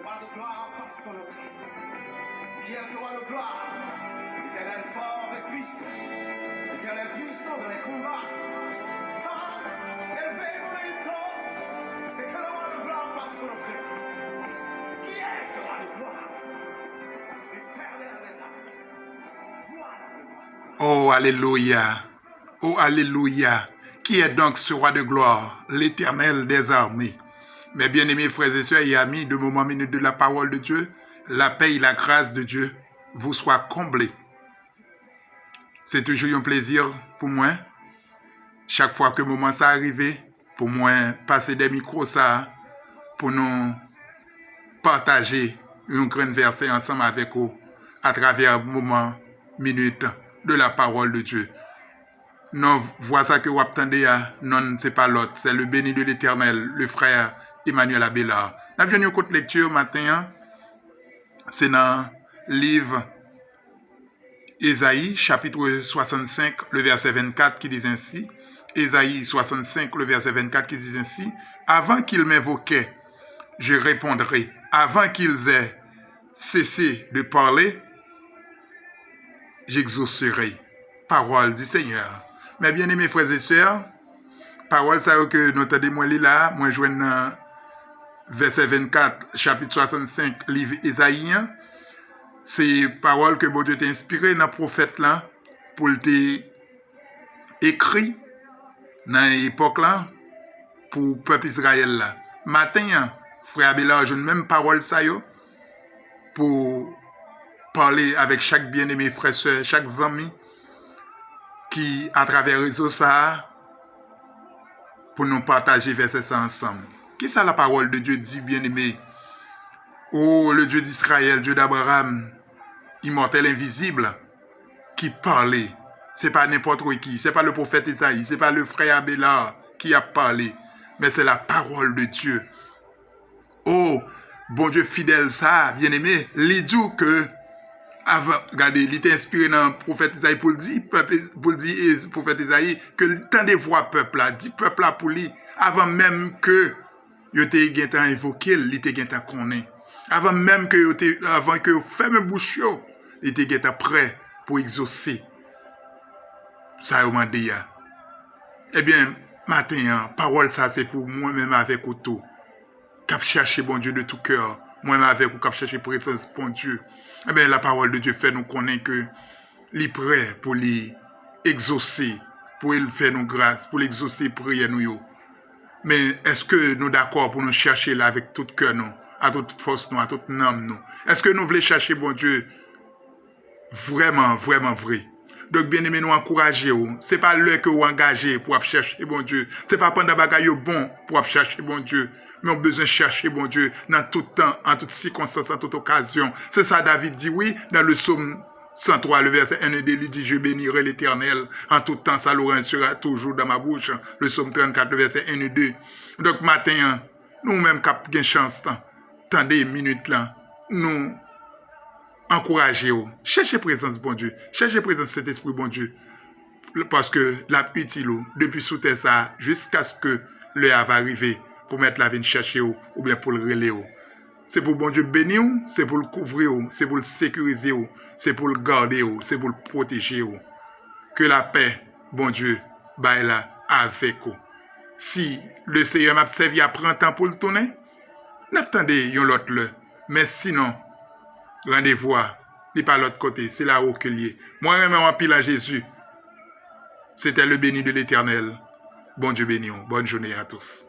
roi de gloire passe sur le prix. Qui est ce roi de gloire? L'Éternel fort et puissant. L'Éternel puissant dans les combats. Élevé pour les temps. Et que le roi de gloire passe sur le prix. Qui est ce roi de gloire? L'Éternel des armées. Voilà le roi de gloire. Oh, alléluia. Oh, alléluia. Qui est donc ce roi de gloire? L'Éternel des armées. Mes bien-aimés frères et sœurs et amis, de moment minute de la parole de Dieu, la paix et la grâce de Dieu vous soient comblées. C'est toujours un plaisir pour moi, chaque fois que le moment ça arrive, pour moi passer des micros ça, pour nous partager un grand verset ensemble avec vous, à travers le moment minute de la parole de Dieu. Non, voilà ça que vous attendez, non, c'est pas l'autre, c'est le béni de l'Éternel, le frère Emmanuel Abélard. Nous avons une courte lecture matin, c'est dans le livre Ésaïe, chapitre 65, le verset 24, qui dit ainsi. Ésaïe 65, le verset 24, qui dit ainsi. Avant qu'ils m'invoquaient, je répondrai. Avant qu'ils aient cessé de parler, j'exaucerai. Parole du Seigneur. Mes bien-aimés frères et sœurs, parole ça que nous entendons là, moi je dans verset 24, chapitre 65, livre Ésaïe. C'est parole que bon Dieu t'a inspiré dans le prophète là, pour te écrit dans l'époque là, pour le peuple Israël là. Matin, frère Abélard, je même parole ça yo, pour parler avec chaque bien-aimé frère, soeur, chaque ami qui, à travers le réseau ça, pour nous partager verset ça ensemble. Qui ça la parole de Dieu dit, bien-aimé? Oh, le Dieu d'Israël, Dieu d'Abraham, immortel, invisible, qui parlait. C'est pas n'importe qui, c'est pas le prophète Isaïe, c'est pas le frère Abélard qui a parlé, mais c'est la parole de Dieu. Oh, bon Dieu fidèle ça, bien-aimé, il dit que avant, regardez, il était inspiré dans le prophète Isaïe pour dire prophète Isaïe que le temps de voir peuple là, dit peuple là pour lui, avant même que il t'ait invoqué, il était connaît. Avant même que avant que ferme bouche, il était prêt pour exaucer. Ça m'a dit. Eh bien, matin, parole ça c'est pour moi-même avec auto. Cap chercher bon Dieu de tout cœur. Moi-même avec vous, cap chercher présence bon Dieu. Eh bien, la parole de Dieu fait nous connaître que il est prêt pour les exaucer, pour il faire nous grâce, pour l'exaucer prière nous. Mais est-ce que nous d'accord pour nous chercher là avec tout cœur nous, à toute force nous, à toute âme nous? Est-ce que nous voulons chercher bon Dieu vraiment, vraiment vrai? Donc, bien aimé, nous encourager. Ce n'est pas l'heure que vous engagez pour chercher bon Dieu. Ce n'est pas pendant bagaille bon pour chercher bon Dieu. Mais on a besoin de chercher bon Dieu dans tout temps, en toute circonstance, en toute occasion. C'est ça David dit oui dans le psaume 103, le verset 1 et 2, il dit je bénirai l'Éternel. En tout temps, sa louange sera toujours dans ma bouche. Le psaume 34, le verset 1 et 2. Donc, matin, nous-mêmes, qui avons une chance, tant des minutes là, nous encouragez-vous. Cherchez présence, bon Dieu. Cherchez présence, cet esprit, bon Dieu. Parce que la utile, depuis sous terre, ça, jusqu'à ce que l'heure va arriver pour mettre la vie chercher ou bien pour le relayer. C'est pour bon Dieu bénir, c'est pour le couvrir, c'est pour le sécuriser, c'est pour le garder, c'est pour le protéger. Que la paix, bon Dieu, baille là avec vous. Si le Seigneur m'a servi à prendre temps pour le tourner, n'attendez yon l'autre là. Mais sinon, rendez-vous, n'est pas l'autre côté, c'est là-haut que lié. Moi-même, en pile à Jésus, c'était le béni de l'Éternel. Bon Dieu béni, bonne journée à tous.